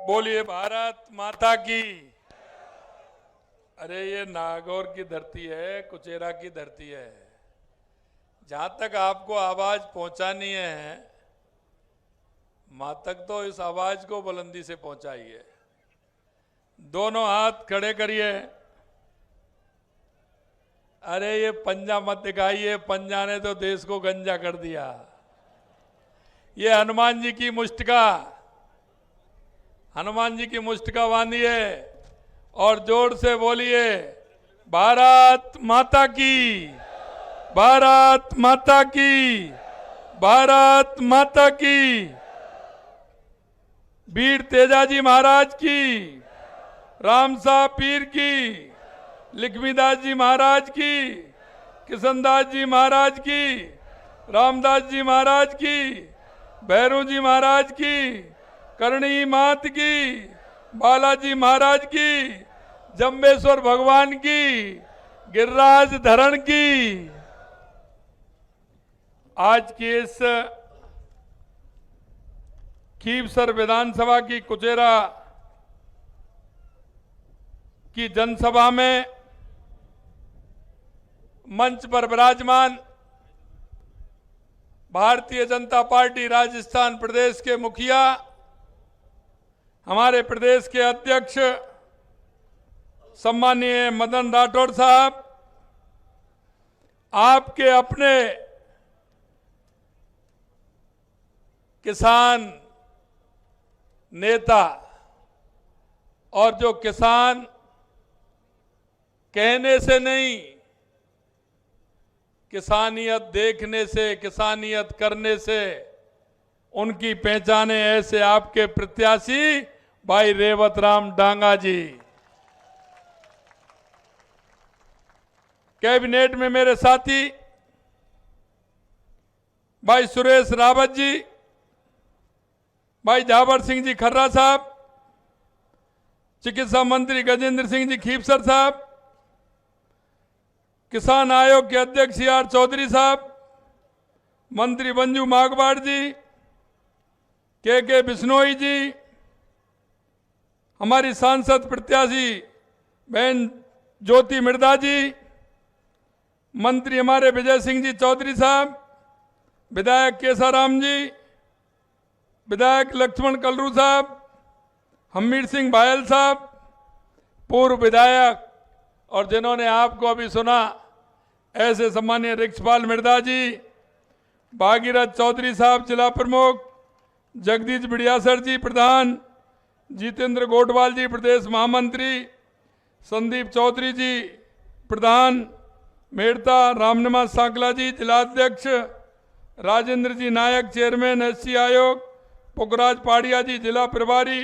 बोलिए भारत माता की। अरे ये नागौर की धरती है, कुचेरा की धरती है। जहां तक आपको आवाज पहुंचानी है, मां तक तो इस आवाज को बुलंदी से पहुंचाइए। दोनों हाथ खड़े करिए। अरे ये पंजा मत दिखाइए, पंजा ने तो देश को गंजा कर दिया। ये हनुमान जी की मुष्टिका, हनुमान जी की मुष्टिका बांधिए और जोर से बोलिए भारत माता की, भारत माता की, भारत माता की। वीर तेजाजी महाराज की, रामसा पीर की, लक्ष्मीदास जी महाराज की, किशनदास जी महाराज की, रामदास जी महाराज की, भैरू जी महाराज की, करणी मात की, बालाजी महाराज की, जम्बेश्वर भगवान की, गिरिराज धरण की। आज की इस खीवसर विधानसभा की कुचेरा की जनसभा में मंच पर विराजमान भारतीय जनता पार्टी राजस्थान प्रदेश के मुखिया, हमारे प्रदेश के अध्यक्ष सम्मानीय मदन राठौड़ साहब, आपके अपने किसान नेता और जो किसान कहने से नहीं, किसानियत देखने से, किसानियत करने से उनकी पहचाने, ऐसे आपके प्रत्याशी भाई रेवत राम डांगा जी। कैबिनेट में मेरे साथी भाई सुरेश रावत जी, भाई जावर सिंह जी खर्रा साहब, चिकित्सा मंत्री गजेंद्र सिंह जी खीवसर साहब, किसान आयोग के अध्यक्ष CR चौधरी साहब, मंत्री मंजू मागवाड़ जी, के बिश्नोई जी, हमारी सांसद प्रत्याशी बहन ज्योति मिर्धा जी, मंत्री हमारे विजय सिंह जी चौधरी साहब, विधायक केसाराम जी, विधायक लक्ष्मण कलरू साहब, हमीर सिंह भायल साहब, पूर्व विधायक और जिन्होंने आपको अभी सुना ऐसे सम्मानीय रिक्शपाल मिर्धा जी, भागीरथ चौधरी साहब जिला प्रमुख, जगदीश बिड़ियासर जी प्रधान, जितेंद्र गोटवाल जी प्रदेश महामंत्री, संदीप चौधरी जी प्रधान, मेड़ता रामनिमा सांकला जी जिलाध्यक्ष, राजेंद्र जी नायक चेयरमैन SC आयोग, पुखराज पाड़िया जी जिला प्रभारी,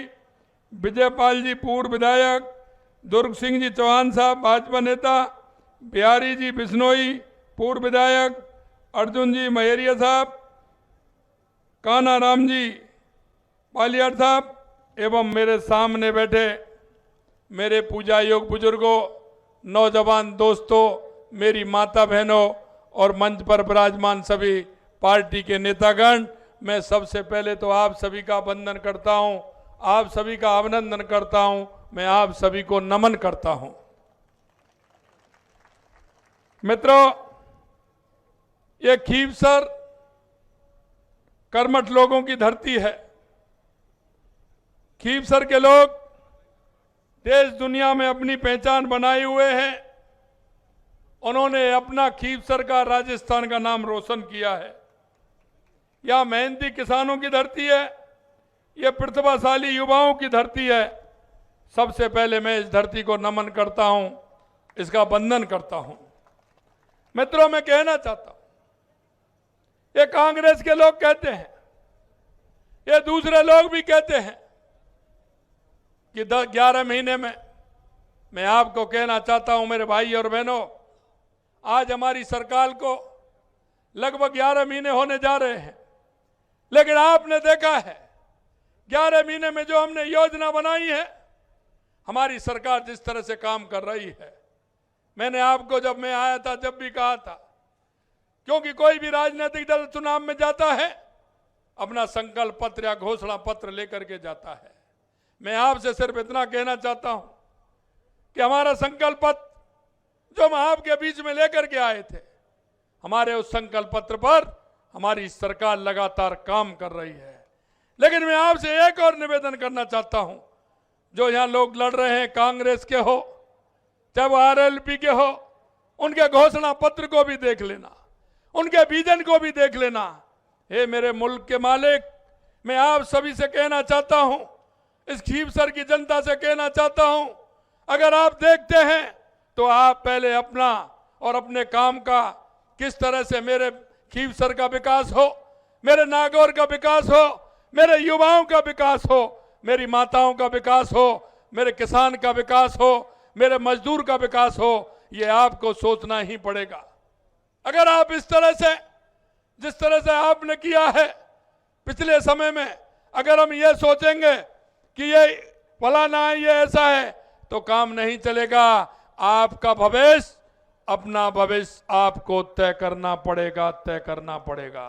विजयपाल जी पूर्व विधायक, दुर्ग सिंह जी चौहान साहब भाजपा नेता, बिहारी जी बिश्नोई पूर्व विधायक, अर्जुन जी महेरिया साहब, कान्हा राम जी पालियार साहब एवं मेरे सामने बैठे मेरे पूजा योग बुजुर्गों, नौजवान दोस्तों, मेरी माता बहनों और मंच पर विराजमान सभी पार्टी के नेतागण, मैं सबसे पहले तो आप सभी का वंदन करता हूं, आप सभी का अभिनंदन करता हूं, मैं आप सभी को नमन करता हूं। मित्रों, ये खीवसर कर्मठ लोगों की धरती है। खीवसर के लोग देश दुनिया में अपनी पहचान बनाए हुए हैं। उन्होंने अपना खीवसर का, राजस्थान का नाम रोशन किया है। यह मेहनती किसानों की धरती है, यह प्रतिभाशाली युवाओं की धरती है। सबसे पहले मैं इस धरती को नमन करता हूं, इसका वंदन करता हूं। मित्रों, मैं कहना चाहता हूं, ये कांग्रेस के लोग कहते हैं, ये दूसरे लोग भी कहते हैं कि 11 महीने में, मैं आपको कहना चाहता हूं मेरे भाई और बहनों, आज हमारी सरकार को लगभग 11 महीने होने जा रहे हैं, लेकिन आपने देखा है 11 महीने में जो हमने योजना बनाई है, हमारी सरकार जिस तरह से काम कर रही है, मैंने आपको जब मैं आया था जब भी कहा था, क्योंकि कोई भी राजनीतिक दल चुनाव में जाता है अपना संकल्प पत्र या घोषणा पत्र लेकर के जाता है। मैं आपसे सिर्फ इतना कहना चाहता हूं कि हमारा संकल्प पत्र जो हम आपके बीच में लेकर के आए थे, हमारे उस संकल्प पत्र पर हमारी सरकार लगातार काम कर रही है। लेकिन मैं आपसे एक और निवेदन करना चाहता हूं, जो यहां लोग लड़ रहे हैं, कांग्रेस के हो चाहे वो आरएलपी के हो, उनके घोषणा पत्र को भी देख लेना, उनके विजन को भी देख लेना। हे मेरे मुल्क के मालिक, मैं आप सभी से कहना चाहता हूं, इस खीवसर की जनता से कहना चाहता हूं, अगर आप देखते हैं तो आप पहले अपना और अपने काम का किस तरह से मेरे खीवसर का विकास हो, मेरे नागौर का विकास हो, मेरे युवाओं का विकास हो, मेरी माताओं का विकास हो, मेरे किसान का विकास हो, मेरे मजदूर का विकास हो, ये आपको सोचना ही पड़ेगा। अगर आप इस तरह से, जिस तरह से आपने किया है पिछले समय में, अगर हम ये सोचेंगे कि ये फलाना है, ये ऐसा है, तो काम नहीं चलेगा। आपका भविष्य, अपना भविष्य आपको तय करना पड़ेगा, तय करना पड़ेगा।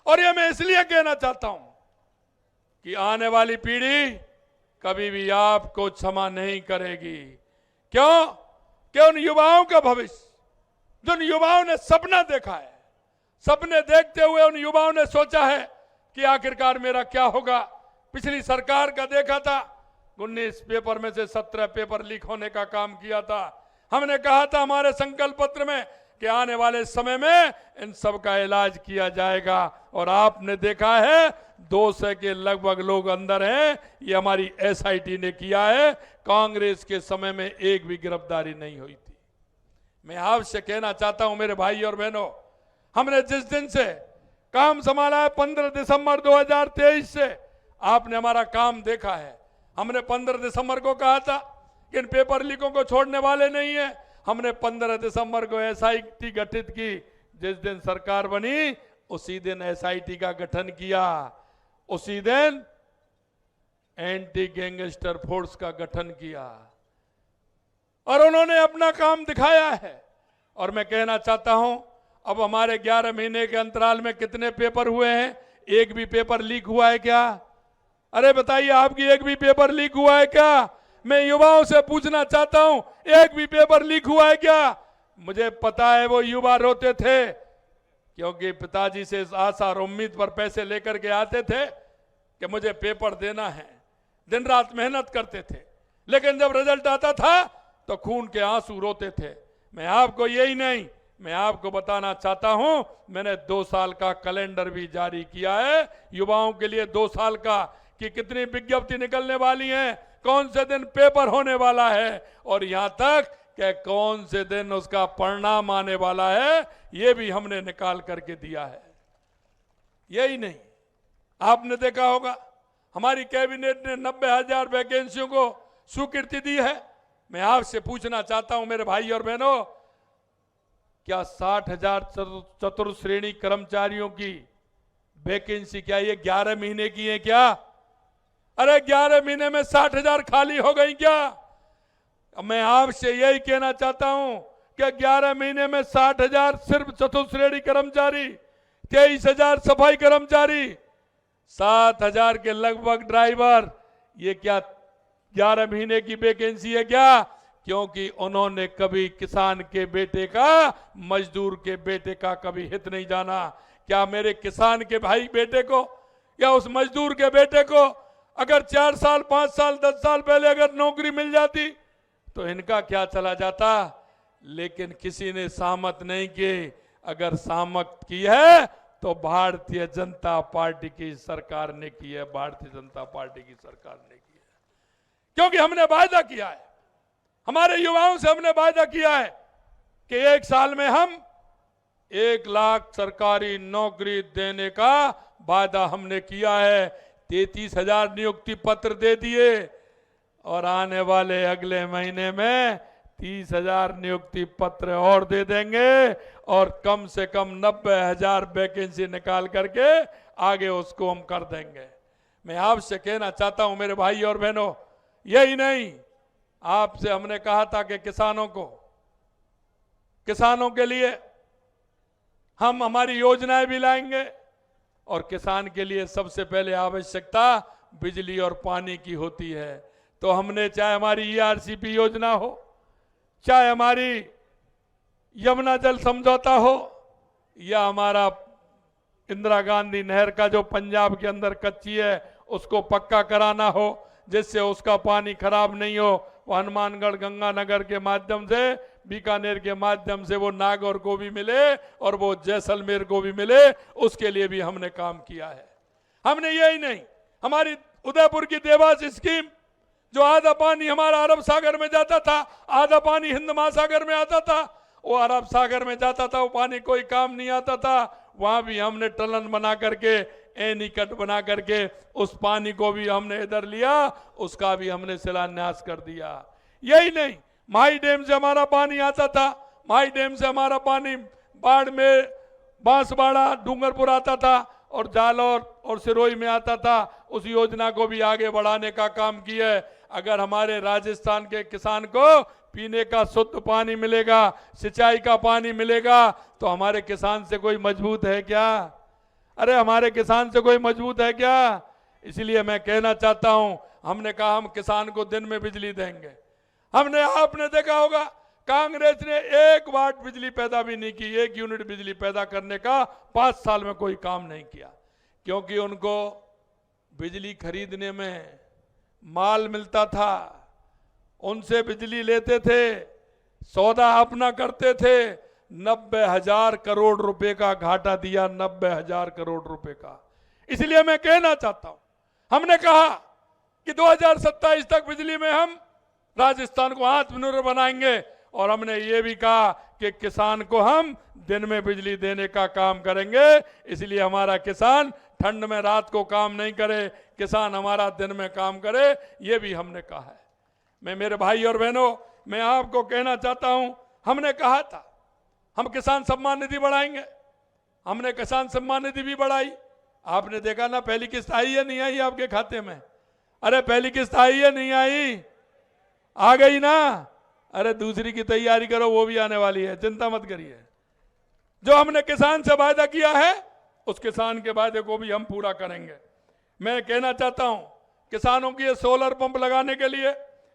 और ये मैं इसलिए कहना चाहता हूं कि आने वाली पीढ़ी कभी भी आपको क्षमा नहीं करेगी। क्यों? कि उन युवाओं का भविष्य, जिन युवाओं ने सपना देखा है, सपने देखते हुए उन युवाओं ने सोचा है कि आखिरकार मेरा क्या होगा। पिछली सरकार का देखा था, 19 पेपर में से 17 पेपर लीक होने का काम किया था। हमने कहा था हमारे संकल्प पत्र में कि आने वाले समय में इन सब का इलाज किया जाएगा, और आपने देखा है 200 के लगभग लोग अंदर हैं। ये हमारी एसआईटी ने किया है। कांग्रेस के समय में एक भी गिरफ्तारी नहीं हुई थी। मैं आपसे कहना चाहता हूं मेरे भाई और बहनों, हमने जिस दिन से काम संभाला है 15 दिसंबर 2023 से आपने हमारा काम देखा है। हमने 15 दिसंबर को कहा था कि इन पेपर लीकों को छोड़ने वाले नहीं है। हमने 15 दिसंबर को एसआईटी गठित की। जिस दिन सरकार बनी उसी दिन एसआईटी का गठन किया, उसी दिन एंटी गैंगस्टर फोर्स का गठन किया, और उन्होंने अपना काम दिखाया है। और मैं कहना चाहता हूं, अब हमारे 11 महीने के अंतराल में कितने पेपर हुए हैं? एक भी पेपर लीक हुआ है क्या? अरे बताइए, आपकी एक भी पेपर लीक हुआ है क्या? मैं युवाओं से पूछना चाहता हूं, एक भी पेपर लीक हुआ है क्या? मुझे पता है वो युवा रोते थे, क्योंकि पिताजी से इस आशा और उम्मीद पर पैसे लेकर के आते थे कि मुझे पेपर देना है। दिन रात मेहनत करते थे, लेकिन जब रिजल्ट आता था तो खून के आंसू रोते थे। मैं आपको यही नहीं, मैं आपको बताना चाहता हूं, मैंने 2 साल का कैलेंडर भी जारी किया है युवाओं के लिए। 2 साल का कि कितनी विज्ञप्ति निकलने वाली है, कौन से दिन पेपर होने वाला है, और यहां तक कि कौन से दिन उसका परिणाम आने वाला है, यह भी हमने निकाल करके दिया है। यही नहीं, आपने देखा होगा हमारी कैबिनेट ने 90,000 वैकेंसियों को स्वीकृति दी है। मैं आपसे पूछना चाहता हूं मेरे भाई और बहनों, क्या 60,000 चतुर्थ श्रेणी कर्मचारियों की वैकेंसी क्या ये 11 महीने की है क्या? अरे 11 महीने में 60,000 खाली हो गई क्या? मैं आपसे यही कहना चाहता हूं कि 11 महीने में 60,000 सिर्फ चतुर्थ श्रेणी कर्मचारी, 23,000 सफाई कर्मचारी, 7,000 के लगभग ड्राइवर, ये क्या 11 महीने की वैकेंसी है क्या? क्योंकि उन्होंने कभी किसान के बेटे का, मजदूर के बेटे का कभी हित नहीं जाना। क्या मेरे किसान के भाई बेटे को या उस मजदूर के बेटे को अगर 4 साल 5 साल 10 साल पहले अगर नौकरी मिल जाती तो इनका क्या चला जाता? लेकिन किसी ने सहमत नहीं की। अगर सहमत की है तो भारतीय जनता पार्टी की सरकार ने की है, भारतीय जनता पार्टी की सरकार ने की है। क्योंकि हमने वायदा किया है, हमारे युवाओं से हमने वायदा किया है कि 1 साल में हम 1 लाख सरकारी नौकरी देने का वायदा हमने किया है। 33,000 नियुक्ति पत्र दे दिए, और आने वाले अगले महीने में 30,000 नियुक्ति पत्र और दे देंगे, और कम से कम 90,000 वैकेंसी निकाल करके आगे उसको हम कर देंगे। मैं आपसे कहना चाहता हूं मेरे भाई और बहनों, यही नहीं, आपसे हमने कहा था कि किसानों के लिए हम हमारी योजनाएं भी लाएंगे, और किसान के लिए सबसे पहले आवश्यकता बिजली और पानी की होती है। तो हमने, चाहे हमारी ईआरसीपी योजना हो, चाहे हमारी यमुना जल समझौता हो, या हमारा इंदिरा गांधी नहर का जो पंजाब के अंदर कच्ची है उसको पक्का कराना हो, जिससे उसका पानी खराब नहीं हो, वो हनुमानगढ़ गंगानगर के माध्यम से, बीकानेर के माध्यम से वो नागौर को भी मिले और वो जैसलमेर को भी मिले, उसके लिए भी हमने काम किया है। हमने यही नहीं, हमारी उदयपुर की देवास स्कीम, जो आधा पानी हमारा अरब सागर में जाता था, आधा पानी हिंद महासागर में आता था, वो अरब सागर में जाता था, वो पानी कोई काम नहीं आता था, वहां भी हमने टनल बना करके, एनीकट बना करके उस पानी को भी हमने इधर लिया, उसका भी हमने शिलान्यास कर दिया। यही नहीं, माही डैम से हमारा पानी आता था, माही डैम से हमारा पानी बाढ़ में बांसवाड़ा डूंगरपुर आता था और जालौर और सिरोही में आता था, उस योजना को भी आगे बढ़ाने का काम किया है। अगर हमारे राजस्थान के किसान को पीने का शुद्ध पानी मिलेगा, सिंचाई का पानी मिलेगा, तो हमारे किसान से कोई मजबूत है क्या? अरे हमारे किसान से कोई मजबूत है क्या? इसलिए मैं कहना चाहता हूं, हमने कहा हम किसान को दिन में बिजली देंगे। आपने देखा होगा कांग्रेस ने 1 वाट बिजली पैदा भी नहीं की, 1 यूनिट बिजली पैदा करने का 5 साल में कोई काम नहीं किया, क्योंकि उनको बिजली खरीदने में माल मिलता था, उनसे बिजली लेते थे, सौदा अपना करते थे। 90,000 करोड़ रुपए का घाटा दिया, 90,000 करोड़ रुपए का। इसलिए मैं कहना चाहता हूं, हमने कहा कि 2027 तक बिजली में हम राजस्थान को आत्मनिर्भर बनाएंगे, और हमने ये भी कहा कि किसान को हम दिन में बिजली देने का काम करेंगे। इसलिए हमारा किसान ठंड में रात को काम नहीं करे, किसान हमारा दिन में काम करे, ये भी हमने कहा है। मैं, मेरे भाई और बहनों, मैं आपको कहना चाहता हूं, हमने कहा था हम किसान सम्मान निधि बढ़ाएंगे, हमने किसान सम्मान निधि भी बढ़ाई। आपने देखा ना, पहली किस्त आई है नहीं आई आपके खाते में? अरे पहली किस्त आई है नहीं आई? आ गई ना? अरे दूसरी की तैयारी करो, वो भी आने वाली है, चिंता मत करिए। जो हमने किसान से वायदा किया है, उस किसान के वायदे को भी हम पूरा करेंगे। मैं कहना चाहता हूं, किसानों के लिए सोलर पंप लगाने के लिए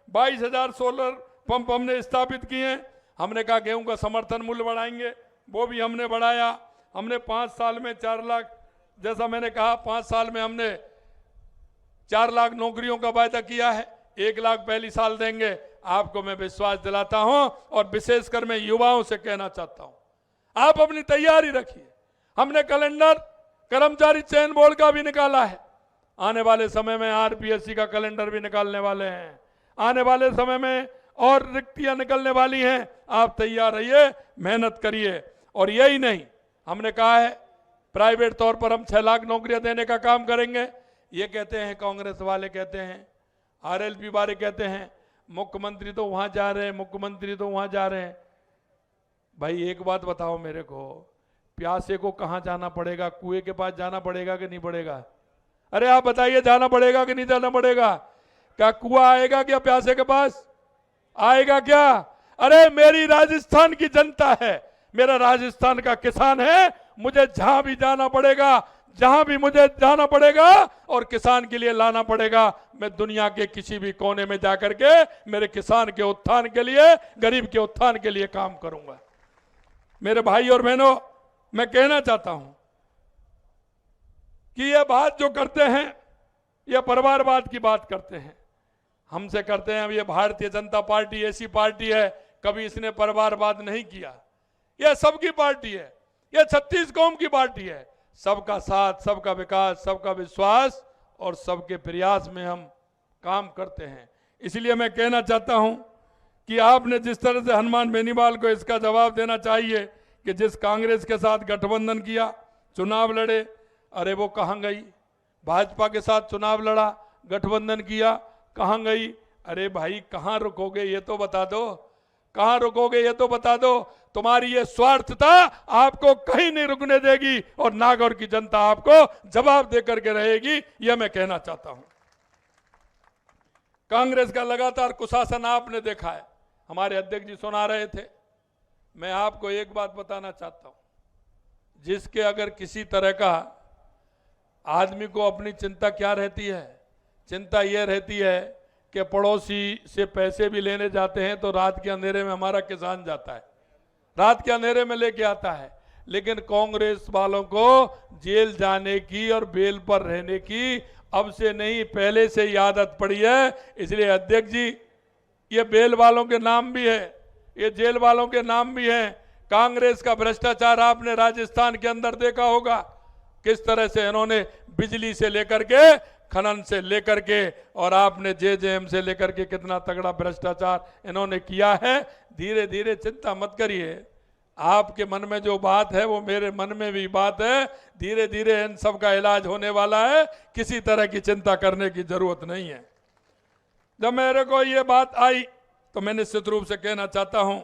22,000 सोलर पंप हमने स्थापित किए। हमने कहा गेहूं का समर्थन मूल्य बढ़ाएंगे, वो भी हमने बढ़ाया। हमने 5 साल में 4 लाख, जैसा मैंने कहा 5 साल में हमने 4 लाख नौकरियों का वायदा किया है, 1 लाख पहली साल देंगे। आपको मैं विश्वास दिलाता हूं, और विशेषकर मैं युवाओं से कहना चाहता हूं, आप अपनी तैयारी रखिए। हमने कैलेंडर कर्मचारी चयन बोर्ड का भी निकाला है, आने वाले समय में आरपीएससी का कैलेंडर भी निकालने वाले हैं, आने वाले समय में और रिक्तियां निकलने वाली हैं। आप तैयार रहिए, मेहनत करिए। और यही नहीं, हमने कहा है प्राइवेट तौर पर हम 6 लाख नौकरियां देने का काम करेंगे। ये कहते हैं कांग्रेस वाले, कहते हैं आरएलपी वाले, कहते हैं मुख्यमंत्री तो वहां जा रहे हैं, मुख्यमंत्री तो वहां जा रहे हैं। भाई एक बात बताओ मेरे को, प्यासे को कहां जाना पड़ेगा? कुएं के पास जाना पड़ेगा कि नहीं पड़ेगा? अरे आप बताइए, जाना पड़ेगा कि नहीं जाना पड़ेगा? क्या कुआं आएगा क्या प्यासे के पास? आएगा क्या? अरे मेरी राजस्थान की जनता है, मेरा राजस्थान का किसान है, मुझे जहां भी जाना पड़ेगा, जहां भी मुझे जाना पड़ेगा और किसान के लिए लाना पड़ेगा, मैं दुनिया के किसी भी कोने में जाकर के मेरे किसान के उत्थान के लिए, गरीब के उत्थान के लिए काम करूंगा। मेरे भाई और बहनों, मैं कहना चाहता हूं कि ये बात जो करते हैं, ये परिवारवाद की बात करते हैं, हमसे करते हैं। अब ये भारतीय जनता पार्टी ऐसी पार्टी है, कभी इसने परिवारवाद नहीं किया। यह सबकी पार्टी है, यह 36 कौम की पार्टी है। सबका साथ, सबका विकास, सबका विश्वास और सबके प्रयास में हम काम करते हैं। इसलिए मैं कहना चाहता हूं कि आपने जिस तरह से हनुमान बेनीवाल को इसका जवाब देना चाहिए कि जिस कांग्रेस के साथ गठबंधन किया, चुनाव लड़े, अरे वो कहां गई? भाजपा के साथ चुनाव लड़ा, गठबंधन किया, कहां गई? अरे भाई कहां रुकोगे ये तो बता दो, कहां रुकोगे ये तो बता दो। तुम्हारी ये स्वार्थता आपको कहीं नहीं रुकने देगी, और नागौर की जनता आपको जवाब देकर के रहेगी, यह मैं कहना चाहता हूं। कांग्रेस का लगातार कुशासन आपने देखा है, हमारे अध्यक्ष जी सुना रहे थे। मैं आपको एक बात बताना चाहता हूं, जिसके अगर किसी तरह का आदमी को अपनी चिंता क्या रहती है चिंता ये रहती है कि पड़ोसी से पैसे भी लेने जाते हैं तो रात के अंधेरे में हमारा किसान जाता है, रात के अंधेरे में लेके आता है। लेकिन कांग्रेस वालों को जेल जाने की और बेल पर रहने की अब से नहीं, पहले से ही आदत पड़ी है। इसलिए अध्यक्ष जी, ये बेल वालों के नाम भी है, ये जेल वालों के नाम भी हैं। कांग्रेस का भ्रष्टाचार आपने राजस्थान के अंदर देखा होगा, किस तरह से इन्होंने बिजली से लेकर के, खनन से लेकर के, और आपने जेजेएम से लेकर के कितना तगड़ा भ्रष्टाचार इन्होंने किया है। धीरे धीरे, चिंता मत करिए, आपके मन में जो बात है वो मेरे मन में भी बात है। धीरे धीरे इन सब का इलाज होने वाला है, किसी तरह की चिंता करने की जरूरत नहीं है। जब मेरे को ये बात आई तो मैं निश्चित रूप से कहना चाहता हूं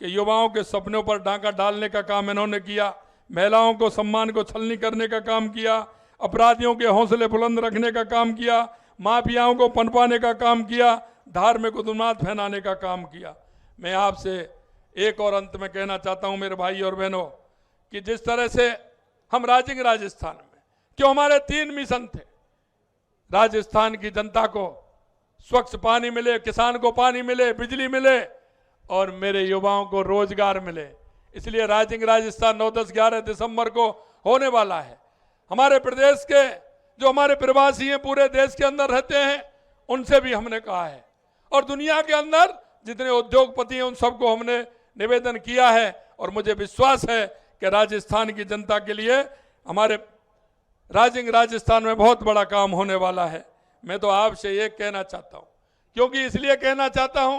कि युवाओं के सपनों पर डांका डालने का काम इन्होंने किया, महिलाओं को सम्मान को छलनी करने का काम किया, अपराधियों के हौसले बुलंद रखने का काम किया, माफियाओं को पनपाने का काम किया, धार्मिक उन्माद फैलाने का काम किया। मैं आपसे एक और अंत में कहना चाहता हूं मेरे भाई और बहनों कि जिस तरह से हम राजस्थान में, क्यों हमारे 3 मिशन थे, राजस्थान की जनता को स्वच्छ पानी मिले, किसान को पानी मिले, बिजली मिले और मेरे युवाओं को रोजगार मिले। इसलिए राजस्थान 9, 10, 11 दिसंबर को होने वाला है। हमारे प्रदेश के जो हमारे प्रवासी हैं, पूरे देश के अंदर रहते हैं, उनसे भी हमने कहा है, और दुनिया के अंदर जितने उद्योगपति हैं उन सबको हमने निवेदन किया है। और मुझे विश्वास है कि राजस्थान की जनता के लिए हमारे राजस्थान में बहुत बड़ा काम होने वाला है। मैं तो आपसे ये कहना चाहता हूं, क्योंकि इसलिए कहना चाहता हूं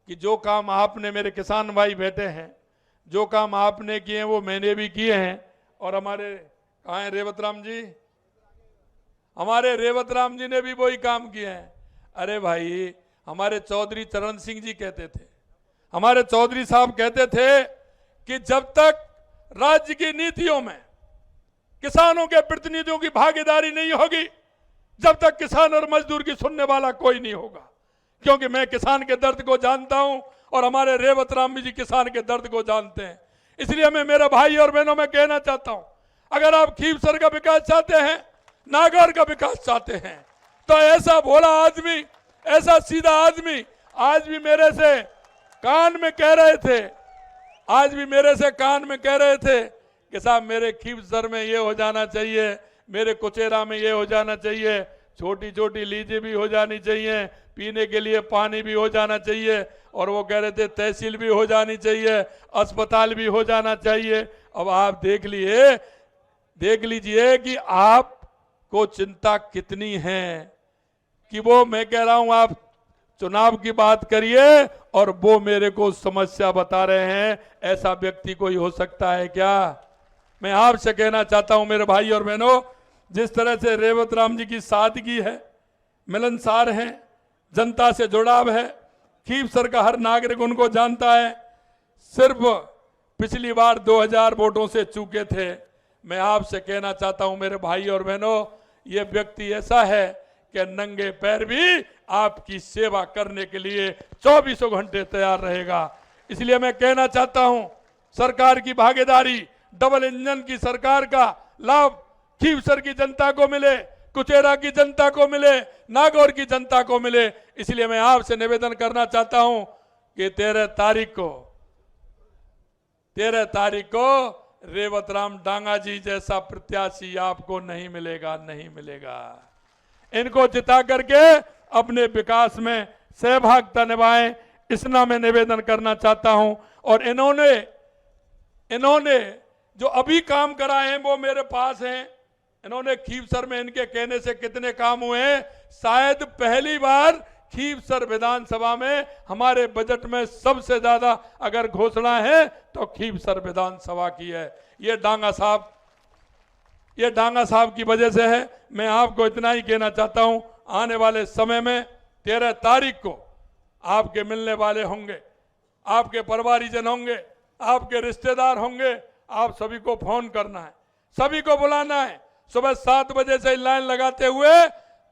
कि जो काम आपने, मेरे किसान भाई बैठे हैं, जो काम आपने किए हैं वो मैंने भी किए हैं। और हमारे कहाँ हैं रेवत राम जी, हमारे रेवत राम जी ने भी वही काम किए हैं। अरे भाई, हमारे चौधरी चरण सिंह जी कहते थे, हमारे चौधरी साहब कहते थे कि जब तक राज्य की नीतियों में किसानों के प्रतिनिधियों की भागीदारी नहीं होगी, जब तक किसान और मजदूर की सुनने वाला कोई नहीं होगा। क्योंकि मैं किसान के दर्द को जानता हूं और हमारे रेवत राम जी किसान के दर्द को जानते हैं। इसलिए मैं मेरे भाई और बहनों में कहना चाहता हूं, अगर आप खीवसर का विकास चाहते हैं, नागौर का विकास चाहते हैं, तो ऐसा भोला आदमी, ऐसा सीधा आदमी आज भी मेरे से कान में कह रहे थे, आज भी मेरे से कान में कह रहे थे कि साहब मेरे खीवसर में ये हो जाना चाहिए, मेरे कुचेरा में ये हो जाना चाहिए, छोटी छोटी लीजें भी हो जानी चाहिए, पीने के लिए पानी भी हो जाना चाहिए, और वो कह रहे थे तहसील भी हो जानी चाहिए, अस्पताल भी हो जाना चाहिए। अब आप देख लीजिए कि आपको चिंता कितनी है, कि वो, मैं कह रहा हूं आप चुनाव की बात करिए और वो मेरे को समस्या बता रहे हैं। ऐसा व्यक्ति कोई हो सकता है क्या? मैं आपसे कहना चाहता हूं मेरे भाई और बहनों, जिस तरह से रेवत राम जी की सादगी है, मिलनसार हैं, जनता से जुड़ाव है, खीवसर का हर नागरिक उनको जानता है, सिर्फ पिछली बार 2000 वोटों से चूके थे। मैं आपसे कहना चाहता हूं मेरे भाई और बहनों, ये व्यक्ति ऐसा है कि नंगे पैर भी आपकी सेवा करने के लिए 24 घंटे तैयार रहेगा। इसलिए मैं कहना चाहता हूं, सरकार की भागीदारी, डबल इंजन की सरकार का लाभ खीवसर की जनता को मिले, कुचेरा की जनता को मिले, नागौर की जनता को मिले। इसलिए मैं आपसे निवेदन करना चाहता हूं कि 13 तारीख को रेवत राम डांगा जी जैसा प्रत्याशी आपको नहीं मिलेगा, नहीं मिलेगा। इनको जिता करके अपने विकास में सहभागिता निभाएं, इसना मैं निवेदन करना चाहता हूं। और इन्होंने जो अभी काम कराए हैं वो मेरे पास हैं। इन्होंने खीवसर में, इनके कहने से कितने काम हुए हैं, शायद पहली बार खीवसर विधानसभा में हमारे बजट में सबसे ज्यादा अगर घोषणा है तो खीवसर विधानसभा की है। ये डांगा साहब की वजह से है। मैं आपको इतना ही कहना चाहता हूं, आने वाले समय में 13 तारीख को आपके मिलने वाले होंगे, आपके परिवारीजन होंगे, आपके रिश्तेदार होंगे। आप सभी को फोन करना है, सभी को बुलाना है, सुबह 7 बजे से लाइन लगाते हुए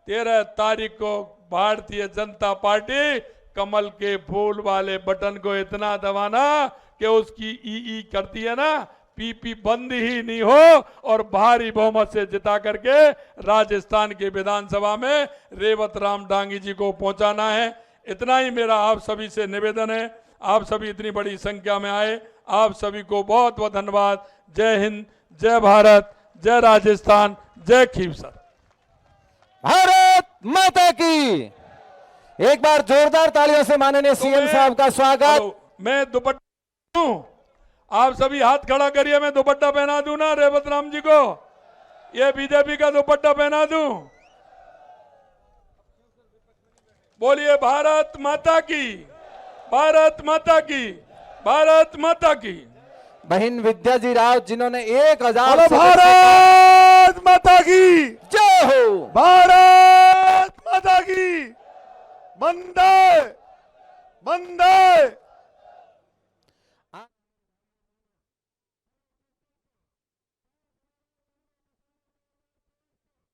13 तारीख को भारतीय जनता पार्टी कमल के फूल वाले बटन को इतना दबाना कि उसकी ई करती है ना, पीपी बंद ही नहीं हो और भारी बहुमत से जिता करके राजस्थान की विधानसभा में रेवत राम डांगी जी को पहुंचाना है। इतना ही मेरा आप सभी से निवेदन है। आप सभी इतनी बड़ी संख्या में आए, आप सभी को बहुत बहुत धन्यवाद। जय हिंद, जय भारत, जय राजस्थान, जय खीवसर। भारत माता की। एक बार जोरदार तालियों से माननीय सीएम साहब का स्वागत। मैं दुपट्टा दूं, आप सभी हाथ खड़ा करिए, मैं दुपट्टा पहना दूं ना रेवत राम जी को, ये बीजेपी का दुपट्टा पहना दूं। बोलिए भारत माता की, भारत माता की, भारत माता की। बहन विद्याजी राव जिन्होंने 1000 भारत माता की जय हो। भारत माता की। वंदे वंदे